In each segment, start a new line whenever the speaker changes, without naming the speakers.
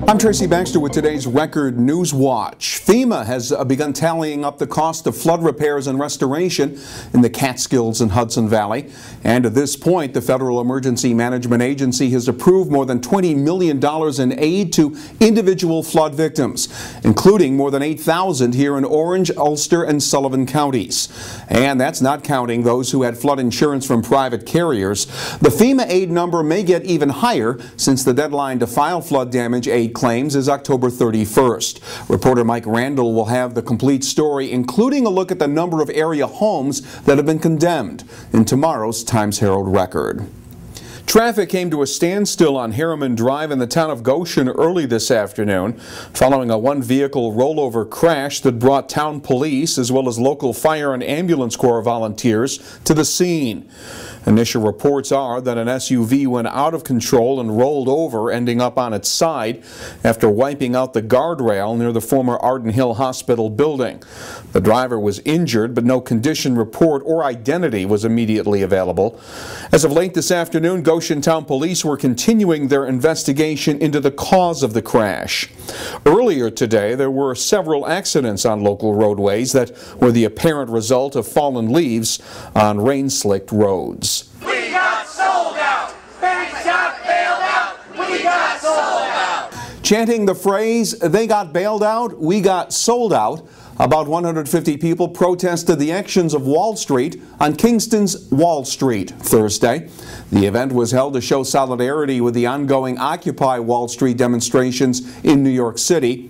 I'm Tracy Baxter with today's Record Newswatch. FEMA has begun tallying up the cost of flood repairs and restoration in the Catskills and Hudson Valley. And at this point, the Federal Emergency Management Agency has approved more than $20 million in aid to individual flood victims, including more than 8,000 here in Orange, Ulster, and Sullivan counties. And that's not counting those who had flood insurance from private carriers. The FEMA aid number may get even higher since the deadline to file flood damage aid claims is October 31st. Reporter Mike Randall will have the complete story, including a look at the number of area homes that have been condemned in tomorrow's Times-Herald Record. Traffic came to a standstill on Harriman Drive in the town of Goshen early this afternoon, following a one-vehicle rollover crash that brought town police as well as local fire and ambulance corps volunteers to the scene. Initial reports are that an SUV went out of control and rolled over, ending up on its side after wiping out the guardrail near the former Arden Hill Hospital building. The driver was injured, but no condition report or identity was immediately available. As of late this afternoon, Goshen Town Police were continuing their investigation into the cause of the crash. Earlier today, there were several accidents on local roadways that were the apparent result of fallen leaves on rain-slicked roads.
We got sold out! Banks got bailed out! We got sold out!
Chanting the phrase, "They got bailed out, we got sold out," about 150 people protested the actions of Wall Street on Kingston's Wall Street Thursday. The event was held to show solidarity with the ongoing Occupy Wall Street demonstrations in New York City.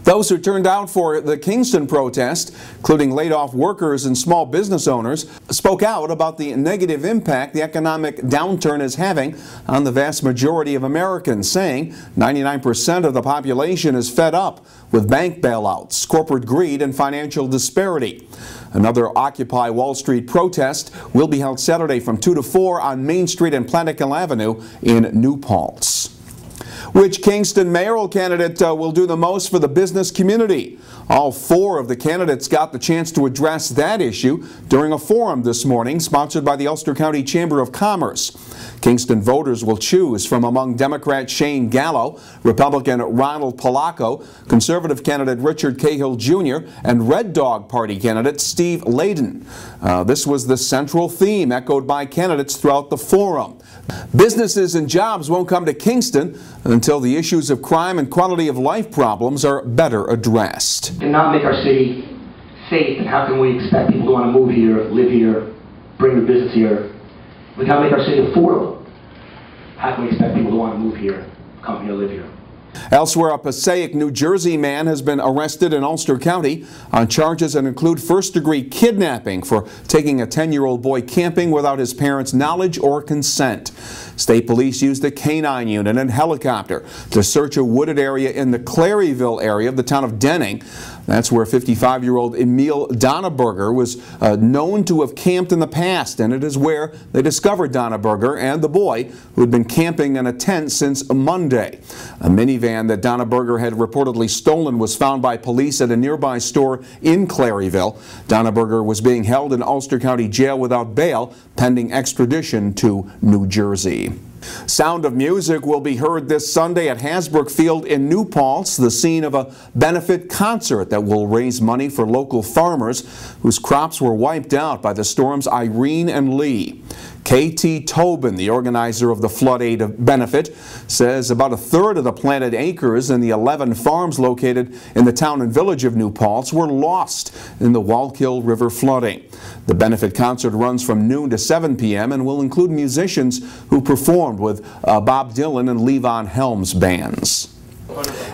Those who turned out for the Kingston protest, including laid-off workers and small business owners, spoke out about the negative impact the economic downturn is having on the vast majority of Americans, saying 99% of the population is fed up with bank bailouts, corporate greed, and financial disparity. Another Occupy Wall Street protest will be held Saturday from 2 to 4 on Main Street and Planticle Avenue in New Paltz. Which Kingston mayoral candidate will do the most for the business community? All four of the candidates got the chance to address that issue during a forum this morning sponsored by the Ulster County Chamber of Commerce. Kingston voters will choose from among Democrat Shane Gallo, Republican Ronald Polacco, Conservative candidate Richard Cahill Jr., and Red Dog Party candidate Steve Layden. This was the central theme echoed by candidates throughout the forum. Businesses and jobs won't come to Kingston until the issues of crime and quality of life problems are better addressed.
And not make our city safe, and how can we expect people to want to move here, live here, bring their business here? We got to make our city affordable. How can we expect people to want to move here, come here, live here?
Elsewhere, a Passaic, New Jersey man has been arrested in Ulster County on charges that include first-degree kidnapping for taking a 10-year-old boy camping without his parents' knowledge or consent. State police used a canine unit and helicopter to search a wooded area in the Claryville area of the town of Denning. That's where 55-year-old Emil Donneberger was known to have camped in the past, and it is where they discovered Donneberger and the boy who had been camping in a tent since Monday. A minivan that Donneberger had reportedly stolen was found by police at a nearby store in Claryville. Donneberger was being held in Ulster County Jail without bail, pending extradition to New Jersey. Sound of Music will be heard this Sunday at Hasbrook Field in New Paltz, the scene of a benefit concert that will raise money for local farmers whose crops were wiped out by the storms Irene and Lee. K.T. Tobin, the organizer of the flood aid benefit, says about a third of the planted acres in the 11 farms located in the town and village of New Paltz were lost in the Wallkill River flooding. The benefit concert runs from noon to 7 p.m. and will include musicians who performed with Bob Dylan and Levon Helms bands.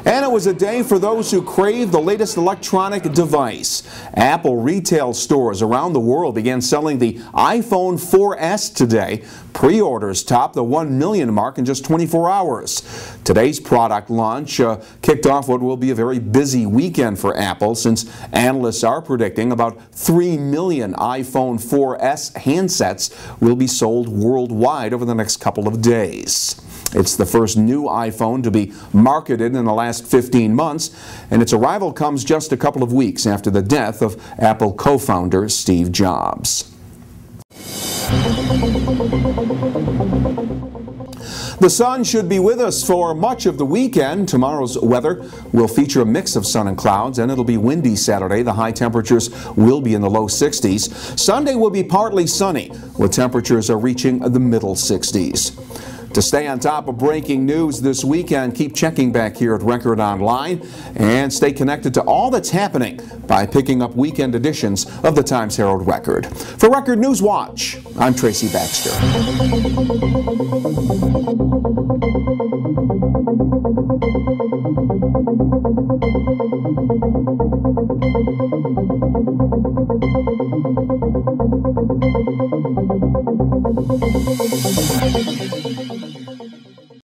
And it was a day for those who crave the latest electronic device. Apple retail stores around the world began selling the iPhone 4S today. Pre-orders topped the 1 million mark in just 24 hours. Today's product launch kicked off what will be a very busy weekend for Apple, since analysts are predicting about 3 million iPhone 4S handsets will be sold worldwide over the next couple of days. It's the first new iPhone to be marketed in the last 15 months, and its arrival comes just a couple of weeks after the death of Apple co-founder Steve Jobs. The sun should be with us for much of the weekend. Tomorrow's weather will feature a mix of sun and clouds, and it'll be windy Saturday. The high temperatures will be in the low 60s. Sunday will be partly sunny, with temperatures reaching the middle 60s. To stay on top of breaking news this weekend, keep checking back here at Record Online and stay connected to all that's happening by picking up weekend editions of the Times-Herald Record. For Record Newswatch, I'm Tracy Baxter.